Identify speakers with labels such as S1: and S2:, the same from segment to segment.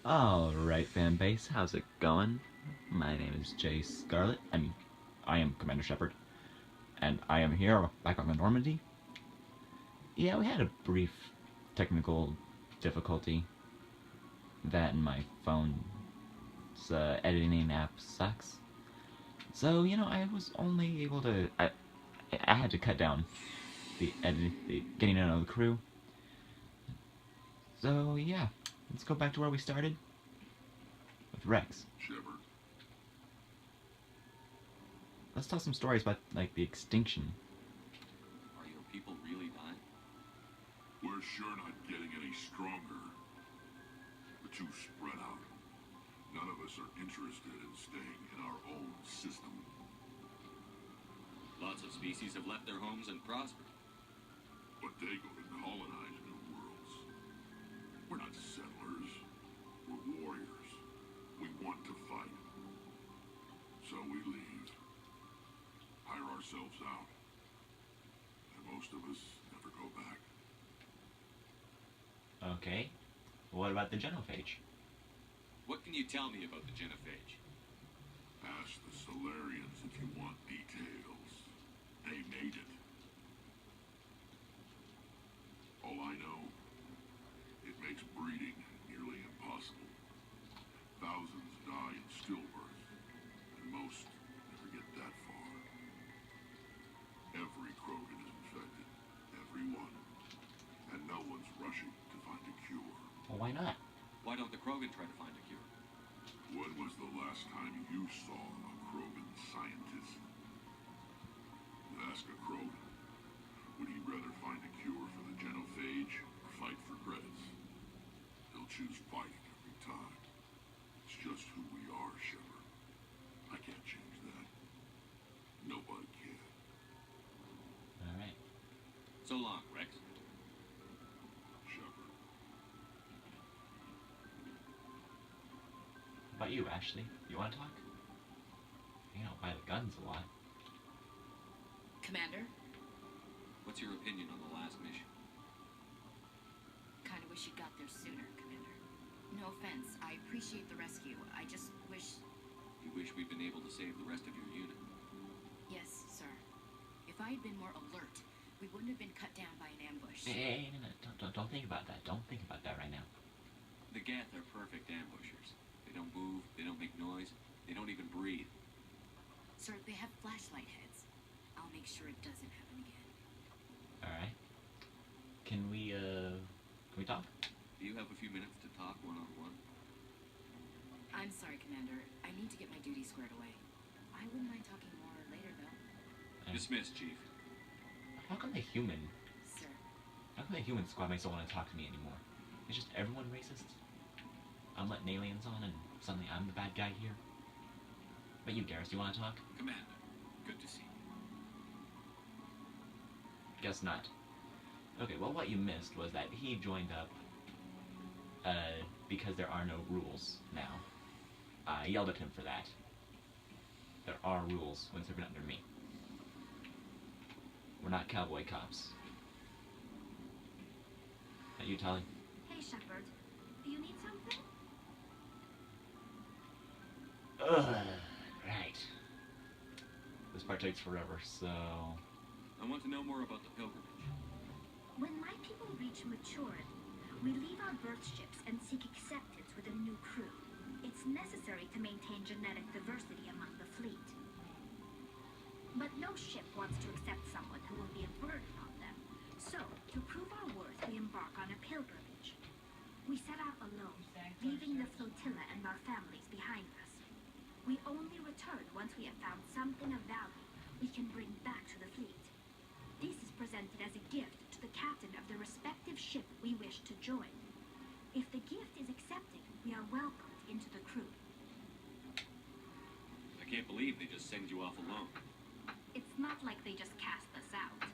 S1: Alright, fan base, how's it going? My name is Jay Scarlet. I am Commander Shepard, and I am here back on the Normandy. Yeah, we had a brief technical difficulty. That and my phone's editing app sucks. So, I was only able to. I had to cut down the getting to know the crew. So, yeah, let's go back to where we started with Rex.
S2: Shepard.
S1: Let's tell some stories about, like, the extinction.
S3: Are your people really dying?
S2: We're sure not getting any stronger. We're too spread out. None of us are interested in staying in our own system.
S3: Lots of species have left their homes and prospered.
S2: But they go to colonize new worlds. We're not settlers. We're warriors. We want to fight. So we leave. Hire ourselves out. And most of us never go back.
S1: Okay. What about the genophage?
S3: What can you tell me about the genophage?
S2: Ask the Solarians if you want details. They made it. All I know, it makes breeding nearly impossible. Thousands die in stillbirth, and most never get that far. Every Krogan is infected. Every one. And no one's rushing to find a cure.
S1: Well, why not?
S3: Why don't the Krogan try to find a cure?
S2: When was the last time you saw a Krogan scientist? Ask a Krogan. Would he rather find a cure for the genophage or fight for credits? He'll choose fighting every time. It's just who we are, Shepard. I can't change that. Nobody can.
S1: Alright.
S3: So long, Rex.
S2: Shepard.
S1: How about you, Ashley? You want to talk? You don't buy the guns a lot.
S4: Commander?
S3: What's your opinion on the last mission?
S4: Kinda wish you got there sooner, Commander. No offense, I appreciate the rescue. I just wish...
S3: You wish we'd been able to save the rest of your unit.
S4: Yes, sir. If I had been more alert, we wouldn't have been cut down by an ambush.
S1: Hey, no, don't think about that. Don't think about that right now.
S3: The Geth are perfect ambushers. They don't move, they don't make noise, they don't even breathe.
S4: Sir, they have flashlight heads. I'll make sure it doesn't happen again.
S1: Alright. Can we talk?
S3: Do you have a few minutes to talk one-on-one?
S4: I'm sorry, Commander. I need to get my duty squared away. I wouldn't mind talking more later, though.
S3: Dismissed, Chief.
S1: How come the human
S4: Sir.
S1: How come the human squad mates don't want to talk to me anymore? Is just everyone racist? I'm letting aliens on and suddenly I'm the bad guy here? But you, Garrus, do you want to talk?
S3: Commander, good to see you.
S1: Guess not. Okay, well, what you missed was that he joined up because there are no rules now. I yelled at him for that. There are rules when serving under me. We're not cowboy cops. Not you, Tali?
S5: Hey, Shepard. Do you need something?
S1: Ugh, right. This part takes forever, so...
S3: I want to know more about the pilgrimage.
S5: When my people reach maturity, we leave our birth ships and seek acceptance with a new crew. It's necessary to maintain genetic diversity among the fleet. But no ship wants to accept someone who will be a burden on them. So, to prove our worth, we embark on a pilgrimage. We set out alone, leaving the flotilla and our families behind us. We only return once we have found something of value we can bring back to the fleet. This is presented as a gift to the captain of the respective ship we wish to join. If the gift is accepted, we are welcomed into the crew.
S3: I can't believe they just send you off alone.
S5: It's not like they just cast us out.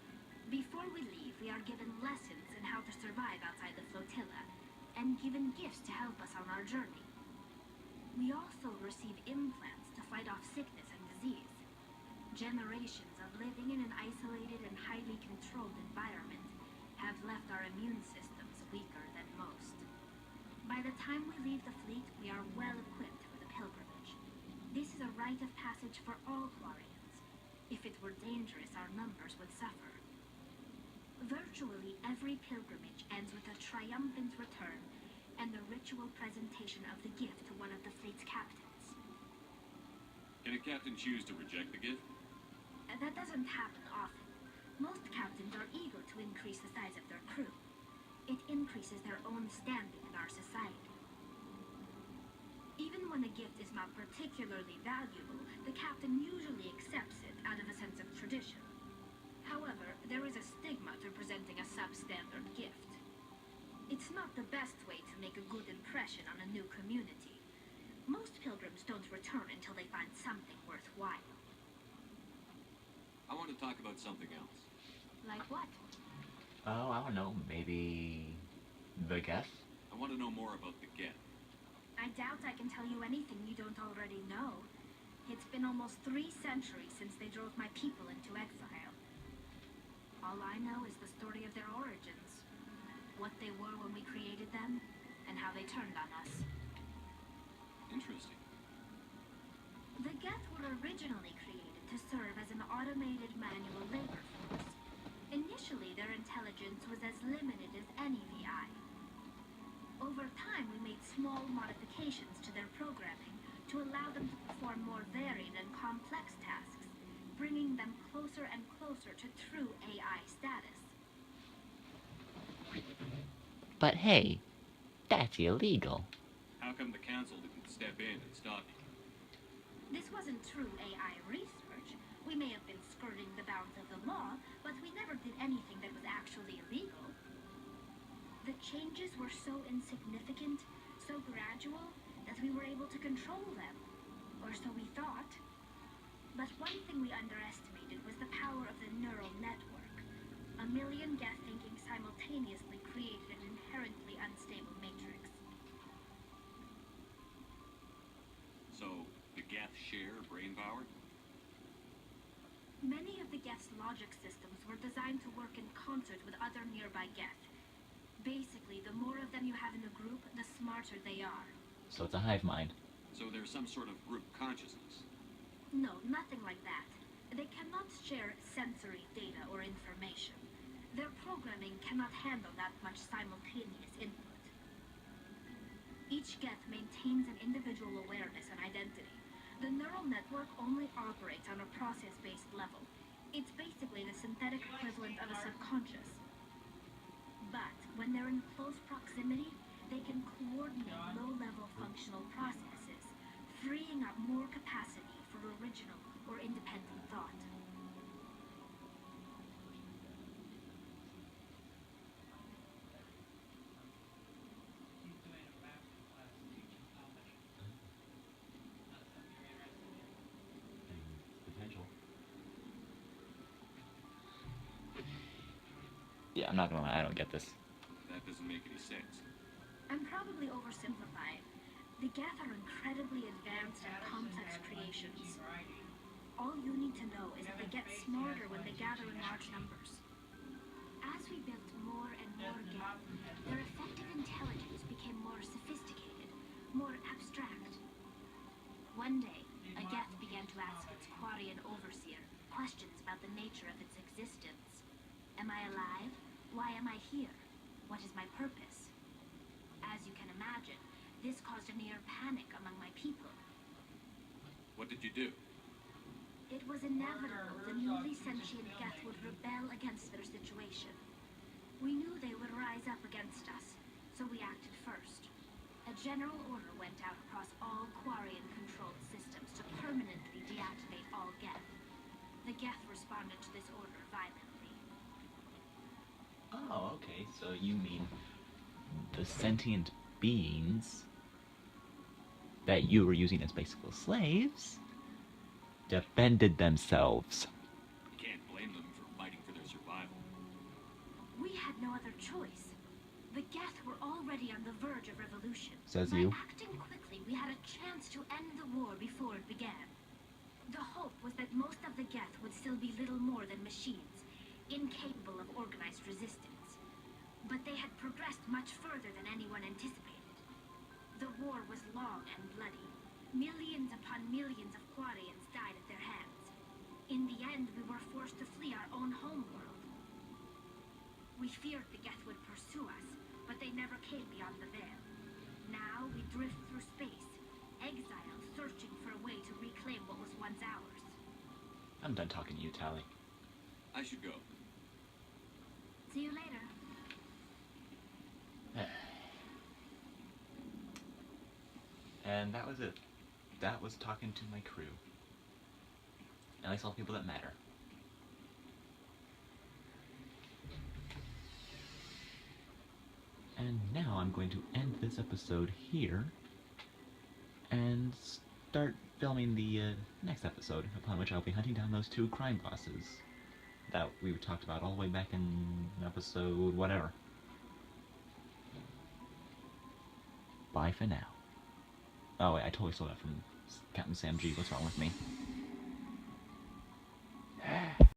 S5: Before we leave, we are given lessons in how to survive outside the flotilla, and given gifts to help us on our journey. We also receive implants to fight off sickness and disease. Generations of living in an isolated and highly controlled environment have left our immune systems weaker than most. By the time we leave the fleet, we are well equipped for the pilgrimage. This is a rite of passage for all Quarians. If it were dangerous, our numbers would suffer. Virtually every pilgrimage ends with a triumphant return and the ritual presentation of the gift to one of the fleet's captains.
S3: Can a captain choose to reject the gift?
S5: That doesn't happen often. Most captains are eager to increase the size of their crew. It increases their own standing in our society. Even when a gift is not particularly valuable, the captain usually accepts it out of a sense of tradition. However, there is a stigma to presenting a substandard gift. It's not the best way to make a good impression on a new community. Most pilgrims don't return until they find something worthwhile.
S3: I want to talk about something else.
S5: Like what?
S1: Oh, I don't know. Maybe the guest?
S3: I want to know more about the Geth.
S5: I doubt I can tell you anything you don't already know. It's been almost 3 centuries since they drove my people into exile. All I know is the story of their origins. What they were when we created them, and how they turned on us.
S3: Interesting.
S5: The Geth were originally created to serve as an automated manual labor force. Initially, their intelligence was as limited as any VI. Over time, we made small modifications to their programming to allow them to perform more varied and complex tasks, bringing them closer and closer to true AI status.
S1: But hey, that's illegal.
S3: How come the council didn't step in and stop you?
S5: This wasn't true AI research. We may have been skirting the bounds of the law, but we never did anything that was actually illegal. The changes were so insignificant, so gradual, that we were able to control them. Or so we thought. But one thing we underestimated was the power of the neural network. A million Geth thinking simultaneously created an inherently unstable matrix.
S3: So, the Geth share brain power?
S5: Many of the Geth's logic systems were designed to work in concert with other nearby Geth. Basically, the more of them you have in a group, the smarter they are.
S1: So it's a hive mind.
S3: So there's some sort of group consciousness.
S5: No, nothing like that. They cannot share sensory data or information. Their programming cannot handle that much simultaneous input. Each Geth maintains an individual awareness and identity. The neural network only operates on a process-based level. It's basically the synthetic equivalent of a subconscious. But when they're in close proximity, they can coordinate low-level functional processes, freeing up more capacity for original or independent thought.
S1: Potential. Yeah, I'm not gonna lie, I don't get this.
S3: That doesn't make any sense.
S5: I'm probably oversimplifying. The Geth are incredibly advanced and complex creations. All you need to know is that they get smarter when they gather in large numbers. As we built more and more Geth, their effective intelligence became more sophisticated, more abstract. One day, a Geth began to ask its Quarian overseer questions about the nature of its existence. Am I alive? Why am I here? What is my purpose? As you can imagine, this caused a near panic among my people.
S3: What did you do?
S5: It was inevitable the newly sentient Geth would rebel against their situation. We knew they would rise up against us, so we acted first. A general order went out across all Quarian-controlled systems to permanently deactivate all Geth. The Geth responded to this order violently.
S1: Oh, okay, so you mean the sentient beings that you were using as basically slaves defended themselves.
S3: You can't blame them for fighting for their survival.
S5: We had no other choice. The Geth were already on the verge of revolution.
S1: Says
S5: By
S1: you.
S5: acting quickly, we had a chance to end the war before it began. The hope was that most of the Geth would still be little more than machines, incapable of organized resistance. But they had progressed much further than anyone anticipated. long and bloody. Millions upon millions of Quarians died at their hands. In the end, we were forced to flee our own homeworld. We feared the Geth would pursue us, but they never came beyond the veil. Now we drift through space, exiled, searching for a way to reclaim what was once ours.
S1: I'm done talking to you, Tally.
S3: I should go.
S5: See you later.
S1: And that was it. That was talking to my crew. At least all the people that matter. And now I'm going to end this episode here and start filming the next episode, upon which I'll be hunting down those 2 crime bosses that we talked about all the way back in episode whatever. Bye for now. Oh wait, I totally stole that from Captain Sam G. What's wrong with me?